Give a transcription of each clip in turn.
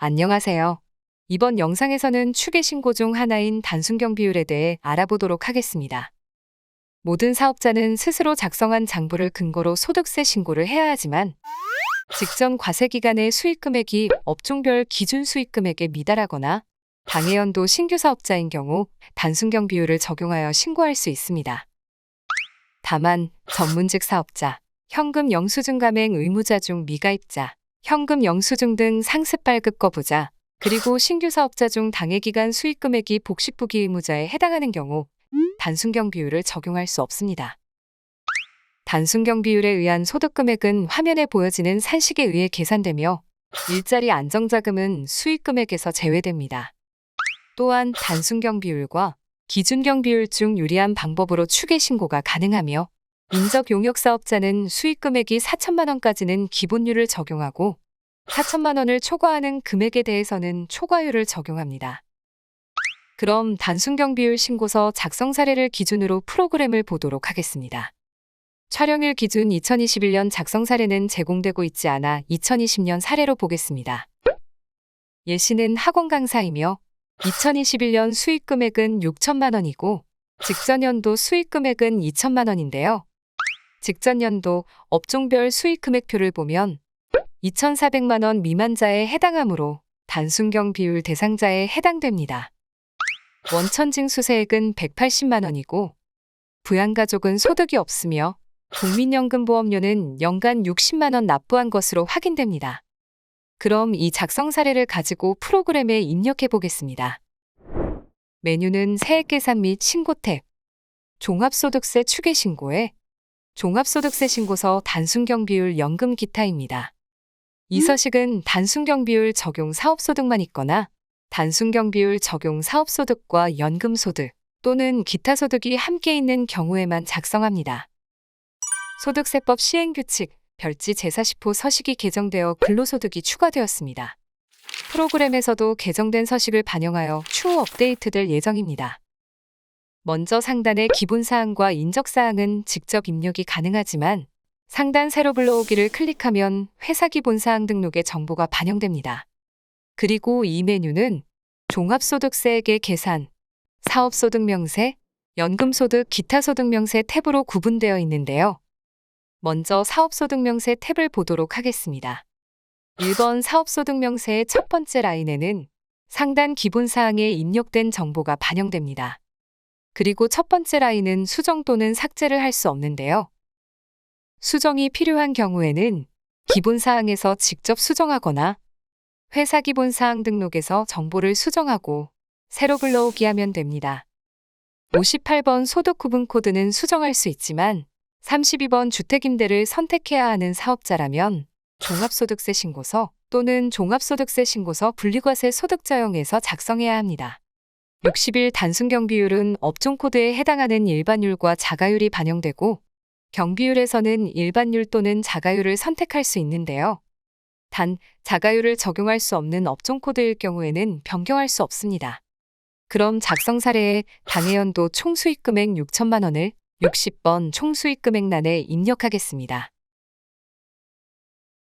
안녕하세요. 이번 영상에서는 추계신고 중 하나인 단순경 비율에 대해 알아보도록 하겠습니다. 모든 사업자는 스스로 작성한 장부를 근거로 소득세 신고를 해야 하지만 직전 과세 기간의 수익 금액이 업종별 기준 수익 금액에 미달하거나 당해연도 신규 사업자인 경우 단순경 비율을 적용하여 신고할 수 있습니다. 다만 전문직 사업자, 현금 영수증 감행 의무자 중 미가입자, 현금 영수증 등 상습 발급 거부자, 그리고 신규 사업자 중 당해기간 수익 금액이 복식부기 의무자에 해당하는 경우 단순경 비율을 적용할 수 없습니다. 단순경 비율에 의한 소득 금액은 화면에 보여지는 산식에 의해 계산되며 일자리 안정자금은 수익 금액에서 제외됩니다. 또한 단순경 비율과 기준경 비율 중 유리한 방법으로 추계 신고가 가능하며 인적 용역 사업자는 수익 금액이 4천만 원까지는 기본율을 적용하고 4천만 원을 초과하는 금액에 대해서는 초과율을 적용합니다. 그럼 단순경 비율 신고서 작성 사례를 기준으로 프로그램을 보도록 하겠습니다. 촬영일 기준 2021년 작성 사례는 제공되고 있지 않아 2020년 사례로 보겠습니다. 예시는 학원 강사이며 2021년 수익 금액은 6천만 원이고 직전 연도 수익 금액은 2천만 원인데요. 직전 연도 업종별 수익 금액표를 보면 2,400만 원 미만자에 해당하므로 단순경 비율 대상자에 해당됩니다. 원천징수세액은 180만 원이고 부양가족은 소득이 없으며 국민연금보험료는 연간 60만 원 납부한 것으로 확인됩니다. 그럼 이 작성 사례를 가지고 프로그램에 입력해 보겠습니다. 메뉴는 세액계산 및 신고 탭, 종합소득세 추계신고에 종합소득세 신고서 단순경 비율 연금 기타입니다. 이 서식은 단순경 비율 적용 사업소득만 있거나 단순경 비율 적용 사업소득과 연금소득 또는 기타 소득이 함께 있는 경우에만 작성합니다. 소득세법 시행규칙 별지 제40호 서식이 개정되어 근로소득이 추가되었습니다. 프로그램에서도 개정된 서식을 반영하여 추후 업데이트될 예정입니다. 먼저 상단의 기본사항과 인적사항은 직접 입력이 가능하지만 상단 세로 불러오기를 클릭하면 회사 기본사항 등록의 정보가 반영됩니다. 그리고 이 메뉴는 종합소득세액의 계산, 사업소득명세, 연금소득, 기타소득명세 탭으로 구분되어 있는데요. 먼저 사업소득명세 탭을 보도록 하겠습니다. 1번 사업소득명세의 첫 번째 라인에는 상단 기본사항에 입력된 정보가 반영됩니다. 그리고 첫 번째 라인은 수정 또는 삭제를 할 수 없는데요. 수정이 필요한 경우에는 기본사항에서 직접 수정하거나 회사 기본사항 등록에서 정보를 수정하고 새로 불러오기 하면 됩니다. 58번 소득구분 코드는 수정할 수 있지만 32번 주택임대를 선택해야 하는 사업자라면 종합소득세 신고서 또는 종합소득세 신고서 분리과세 소득자용에서 작성해야 합니다. 60일 단순경 비율은 업종 코드에 해당하는 일반율과 자가율이 반영되고 경비율에서는 일반율 또는 자가율을 선택할 수 있는데요. 단, 자가율을 적용할 수 없는 업종 코드일 경우에는 변경할 수 없습니다. 그럼 작성 사례에 당해연도 총수익 금액 6천만 원을 60번 총수익 금액란에 입력하겠습니다.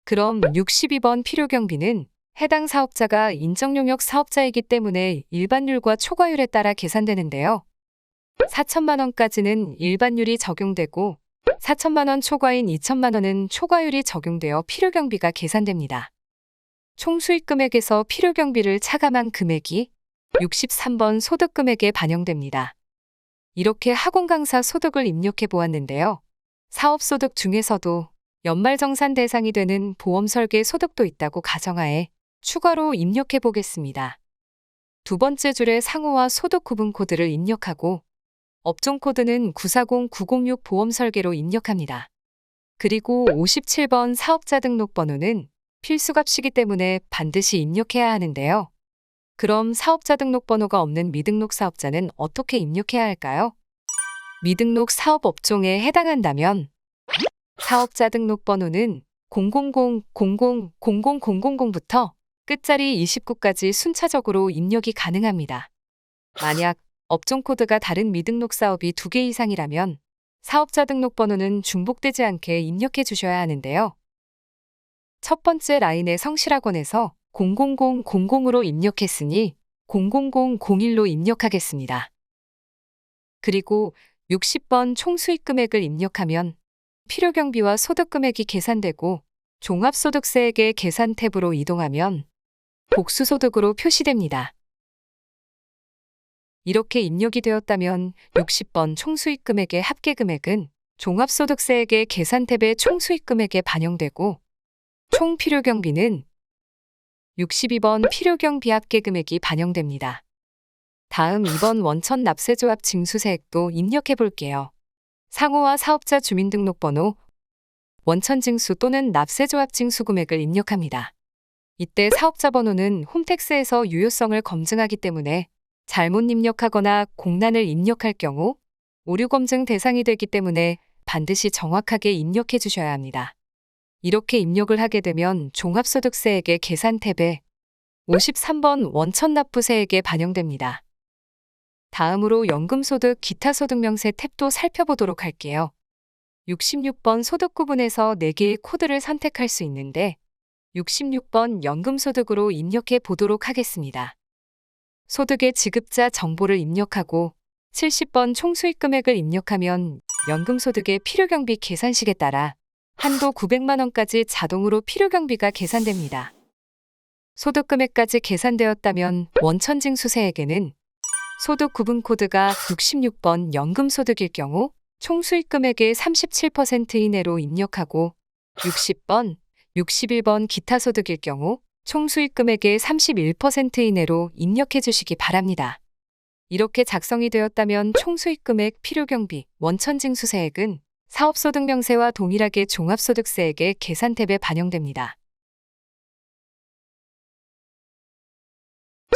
그럼 62번 필요경비는 해당 사업자가 인정용역 사업자이기 때문에 일반율과 초과율에 따라 계산되는데요. 4천만 원까지는 일반율이 적용되고 4천만 원 초과인 2천만 원은 초과율이 적용되어 필요경비가 계산됩니다. 총수익 금액에서 필요경비를 차감한 금액이 63번 소득금액에 반영됩니다. 이렇게 학원 강사 소득을 입력해 보았는데요. 사업소득 중에서도 연말정산 대상이 되는 보험설계 소득도 있다고 가정하에 추가로 입력해 보겠습니다. 두 번째 줄에 상호와 소득 구분 코드를 입력하고 업종 코드는 940906 보험설계로 입력합니다. 그리고 57번 사업자 등록번호는 필수값이기 때문에 반드시 입력해야 하는데요. 그럼 사업자 등록번호가 없는 미등록 사업자는 어떻게 입력해야 할까요? 미등록 사업 업종에 해당한다면 사업자 등록번호는 000-00-0000부터 끝자리 29까지 순차적으로 입력이 가능합니다. 만약 업종 코드가 다른 미등록 사업이 2개 이상이라면 사업자 등록번호는 중복되지 않게 입력해 주셔야 하는데요. 첫 번째 라인의 성실학원에서 0000으로 입력했으니 00001로 입력하겠습니다. 그리고 60번 총수익 금액을 입력하면 필요경비와 소득금액이 계산되고 종합소득세액의 계산 탭으로 이동하면 복수소득으로 표시됩니다. 이렇게 입력이 되었다면 60번 총수익 금액의 합계금액은 종합소득세액의 계산 탭의 총수익 금액에 반영되고 총 필요경비는 62번 필요경비 합계금액이 반영됩니다. 다음 2번 원천 납세조합 징수세액도 입력해 볼게요. 상호와 사업자 주민등록번호, 원천징수 또는 납세조합 징수금액을 입력합니다. 이때 사업자 번호는 홈택스에서 유효성을 검증하기 때문에 잘못 입력하거나 공란을 입력할 경우 오류 검증 대상이 되기 때문에 반드시 정확하게 입력해 주셔야 합니다. 이렇게 입력을 하게 되면 종합소득세액의 계산 탭에 53번 원천납부세액에 반영됩니다. 다음으로 연금소득 기타소득명세 탭도 살펴보도록 할게요. 66번 소득구분에서 4개의 코드를 선택할 수 있는데 66번 연금소득으로 입력해 보도록 하겠습니다. 소득의 지급자 정보를 입력하고 70번 총수익 금액을 입력하면 연금소득의 필요경비 계산식에 따라 한도 900만 원까지 자동으로 필요경비가 계산됩니다. 소득금액까지 계산되었다면 원천징수세액에는 소득구분 코드가 66번 연금소득일 경우 총수익 금액의 37% 이내로 입력하고 60번, 61번 기타소득일 경우 총수익 금액의 31% 이내로 입력해 주시기 바랍니다. 이렇게 작성이 되었다면 총수익 금액 필요경비 원천징수세액은 사업소득명세와 동일하게 종합소득세액의 계산 탭에 반영됩니다.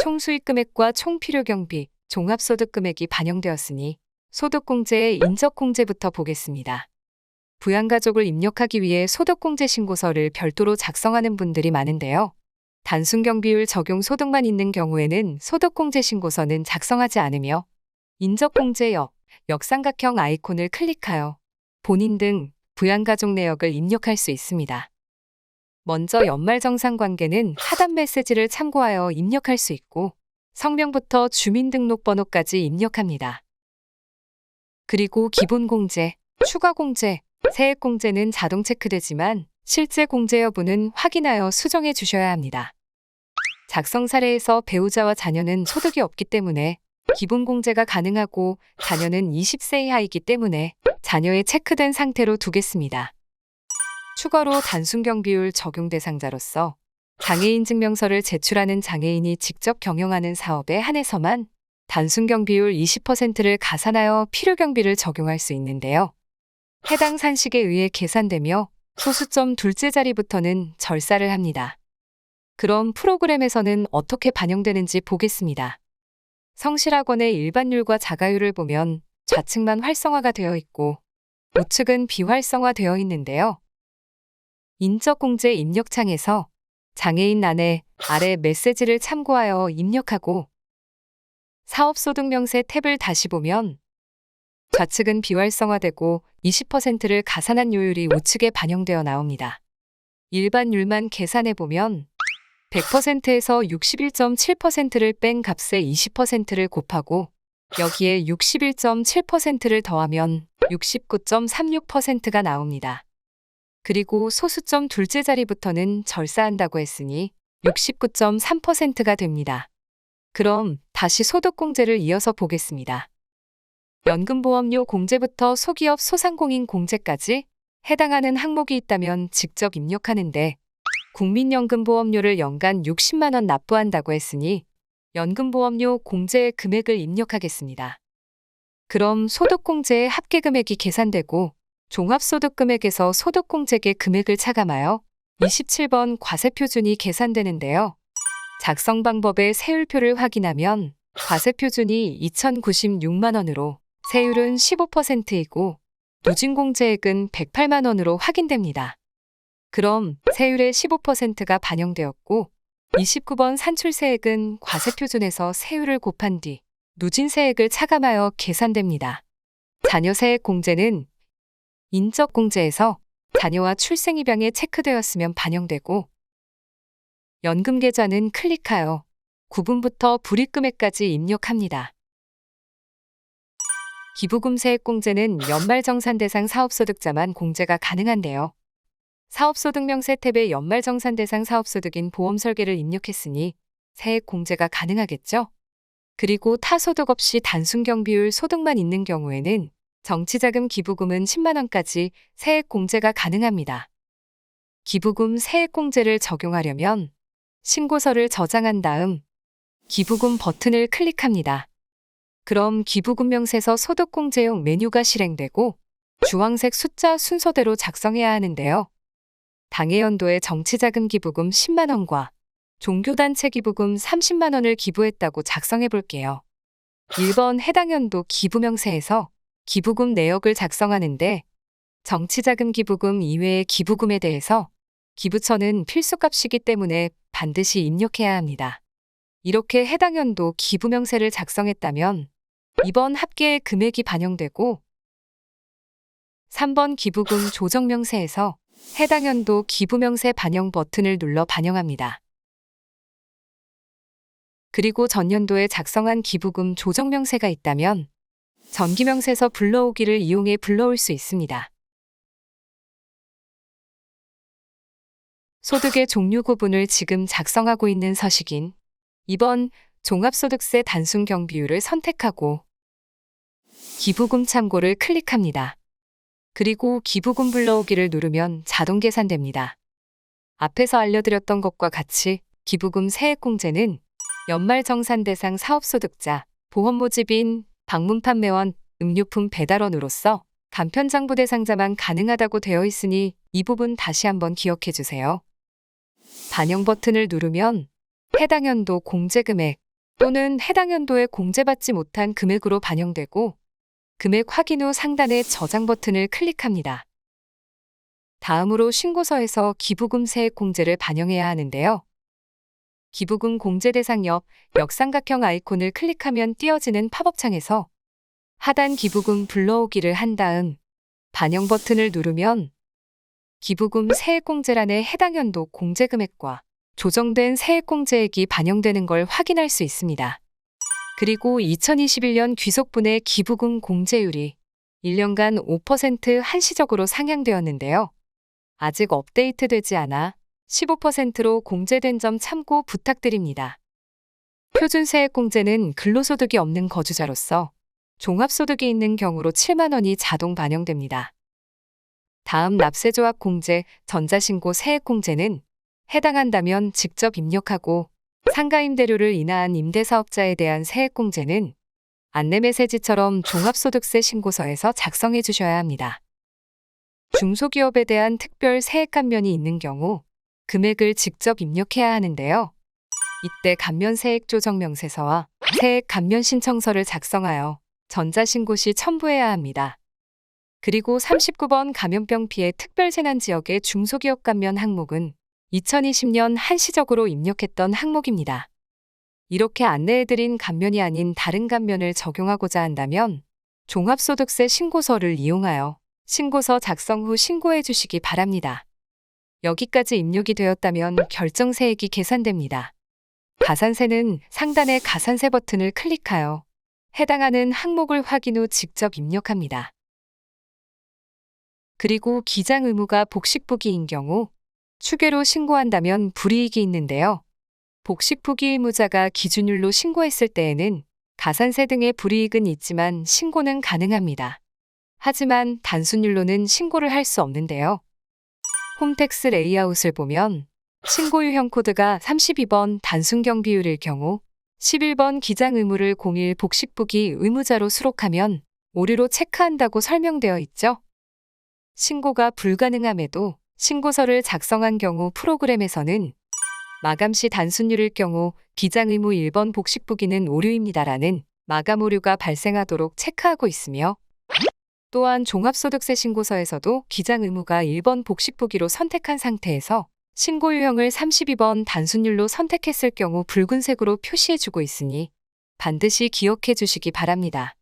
총수익 금액과 총필요경비, 종합소득금액이 반영되었으니 소득공제의 인적공제부터 보겠습니다. 부양가족을 입력하기 위해 소득공제 신고서를 별도로 작성하는 분들이 많은데요. 단순경비율 적용 소득만 있는 경우에는 소득공제 신고서는 작성하지 않으며 인적공제 역삼각형 아이콘을 클릭하여 본인 등 부양가족 내역을 입력할 수 있습니다. 먼저 연말정산관계는 하단 메시지를 참고하여 입력할 수 있고 성명부터 주민등록번호까지 입력합니다. 그리고 기본공제, 추가공제, 세액공제는 자동 체크되지만 실제 공제 여부는 확인하여 수정해 주셔야 합니다. 작성 사례에서 배우자와 자녀는 소득이 없기 때문에 기본공제가 가능하고 자녀는 20세 이하이기 때문에 자녀의 체크된 상태로 두겠습니다. 추가로 단순경비율 적용 대상자로서 장애인 증명서를 제출하는 장애인이 직접 경영하는 사업에 한해서만 단순경비율 20%를 가산하여 필요경비를 적용할 수 있는데요. 해당 산식에 의해 계산되며 소수점 둘째 자리부터는 절사를 합니다. 그럼 프로그램에서는 어떻게 반영되는지 보겠습니다. 성실학원의 일반율과 자가율을 보면 좌측만 활성화가 되어 있고 우측은 비활성화되어 있는데요. 인적공제 입력창에서 장애인 란에 아래 메시지를 참고하여 입력하고 사업소득명세 탭을 다시 보면 좌측은 비활성화되고 20%를 가산한 요율이 우측에 반영되어 나옵니다. 일반율만 계산해보면 100%에서 61.7%를 뺀 값에 20%를 곱하고 여기에 61.7%를 더하면 69.36%가 나옵니다. 그리고 소수점 둘째 자리부터는 절사한다고 했으니 69.3%가 됩니다. 그럼 다시 소득공제를 이어서 보겠습니다. 연금보험료 공제부터 소기업 소상공인 공제까지 해당하는 항목이 있다면 직접 입력하는데 국민연금보험료를 연간 60만 원 납부한다고 했으니 연금보험료 공제의 금액을 입력하겠습니다. 그럼 소득공제의 합계금액이 계산되고 종합소득금액에서 소득공제계 금액을 차감하여 27번 과세표준이 계산되는데요. 작성 방법의 세율표를 확인하면 과세표준이 2,096만 원으로 세율은 15%이고 누진공제액은 108만 원으로 확인됩니다. 그럼 세율의 15%가 반영되었고 29번 산출세액은 과세표준에서 세율을 곱한 뒤 누진세액을 차감하여 계산됩니다. 자녀세액 공제는 인적공제에서 자녀와 출생입양에 체크되었으면 반영되고 연금 계좌는 클릭하여 구분부터 불입금액까지 입력합니다. 기부금 세액공제는 연말정산 대상 사업소득자만 공제가 가능한데요. 사업소득명세 탭에 연말정산 대상 사업소득인 보험설계를 입력했으니 세액 공제가 가능하겠죠? 그리고 타소득 없이 단순 경비율 소득만 있는 경우에는 정치자금 기부금은 10만 원까지 세액 공제가 가능합니다. 기부금 세액 공제를 적용하려면 신고서를 저장한 다음 기부금 버튼을 클릭합니다. 그럼 기부금 명세서 소득공제용 메뉴가 실행되고 주황색 숫자 순서대로 작성해야 하는데요. 당해 연도에 정치자금 기부금 10만 원과 종교단체 기부금 30만 원을 기부했다고 작성해 볼게요. 1번 해당 연도 기부명세에서 기부금 내역을 작성하는데 정치자금 기부금 이외의 기부금에 대해서 기부처는 필수값이기 때문에 반드시 입력해야 합니다. 이렇게 해당 연도 기부명세를 작성했다면 2번 합계의 금액이 반영되고 3번 기부금 조정명세에서 해당 연도 기부명세 반영 버튼을 눌러 반영합니다. 그리고 전년도에 작성한 기부금 조정명세가 있다면 전기명세서 불러오기를 이용해 불러올 수 있습니다. 소득의 종류 구분을 지금 작성하고 있는 서식인 2번 종합소득세 단순 경비율을 선택하고 기부금 참고를 클릭합니다. 그리고 기부금 불러오기를 누르면 자동 계산됩니다. 앞에서 알려드렸던 것과 같이 기부금 세액공제는 연말정산 대상 사업소득자, 보험모집인, 방문판매원, 음료품 배달원으로서 간편장부 대상자만 가능하다고 되어 있으니 이 부분 다시 한번 기억해 주세요. 반영 버튼을 누르면 해당 연도 공제금액 또는 해당 연도에 공제받지 못한 금액으로 반영되고 금액 확인 후 상단의 저장 버튼을 클릭합니다. 다음으로 신고서에서 기부금 세액 공제를 반영해야 하는데요. 기부금 공제 대상 옆 역삼각형 아이콘을 클릭하면 띄어지는 팝업창에서 하단 기부금 불러오기를 한 다음 반영 버튼을 누르면 기부금 세액 공제란에 해당 연도 공제 금액과 조정된 세액 공제액이 반영되는 걸 확인할 수 있습니다. 그리고 2021년 귀속분의 기부금 공제율이 1년간 5% 한시적으로 상향되었는데요. 아직 업데이트되지 않아 15%로 공제된 점 참고 부탁드립니다. 표준세액 공제는 근로소득이 없는 거주자로서 종합소득이 있는 경우로 7만 원이 자동 반영됩니다. 다음 납세조합 공제, 전자신고 세액 공제는 해당한다면 직접 입력하고 상가임대료를 인하한 임대사업자에 대한 세액 공제는 안내메시지처럼 종합소득세 신고서에서 작성해 주셔야 합니다. 중소기업에 대한 특별 세액 감면이 있는 경우 금액을 직접 입력해야 하는데요. 이때 감면세액 조정명세서와 세액 감면 신청서를 작성하여 전자신고 시 첨부해야 합니다. 그리고 39번 감염병 피해 특별재난지역의 중소기업 감면 항목은 2020년 한시적으로 입력했던 항목입니다. 이렇게 안내해드린 감면이 아닌 다른 감면을 적용하고자 한다면 종합소득세 신고서를 이용하여 신고서 작성 후 신고해 주시기 바랍니다. 여기까지 입력이 되었다면 결정세액이 계산됩니다. 가산세는 상단의 가산세 버튼을 클릭하여 해당하는 항목을 확인 후 직접 입력합니다. 그리고 기장 의무가 복식부기인 경우 추계로 신고한다면 불이익이 있는데요. 복식부기 의무자가 기준율로 신고했을 때에는 가산세 등의 불이익은 있지만 신고는 가능합니다. 하지만 단순율로는 신고를 할 수 없는데요. 홈택스 레이아웃을 보면 신고 유형 코드가 32번 단순 경비율일 경우 11번 기장 의무를 01 복식부기 의무자로 수록하면 오류로 체크한다고 설명되어 있죠. 신고가 불가능함에도 신고서를 작성한 경우 프로그램에서는 마감 시 단순율일 경우 기장 의무 1번 복식부기는 오류입니다라는 마감 오류가 발생하도록 체크하고 있으며 또한 종합소득세 신고서에서도 기장 의무가 1번 복식부기로 선택한 상태에서 신고 유형을 32번 단순율로 선택했을 경우 붉은색으로 표시해주고 있으니 반드시 기억해 주시기 바랍니다.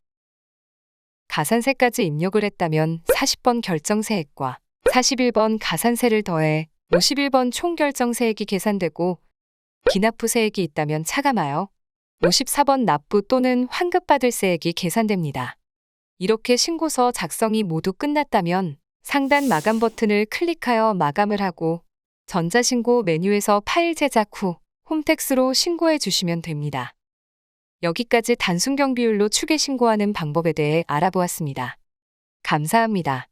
가산세까지 입력을 했다면 40번 결정세액과 41번 가산세를 더해 51번 총결정세액이 계산되고 기납부 세액이 있다면 차감하여 54번 납부 또는 환급받을 세액이 계산됩니다. 이렇게 신고서 작성이 모두 끝났다면 상단 마감 버튼을 클릭하여 마감을 하고 전자신고 메뉴에서 파일 제작 후 홈택스로 신고해 주시면 됩니다. 여기까지 단순 경비율로 추계 신고하는 방법에 대해 알아보았습니다. 감사합니다.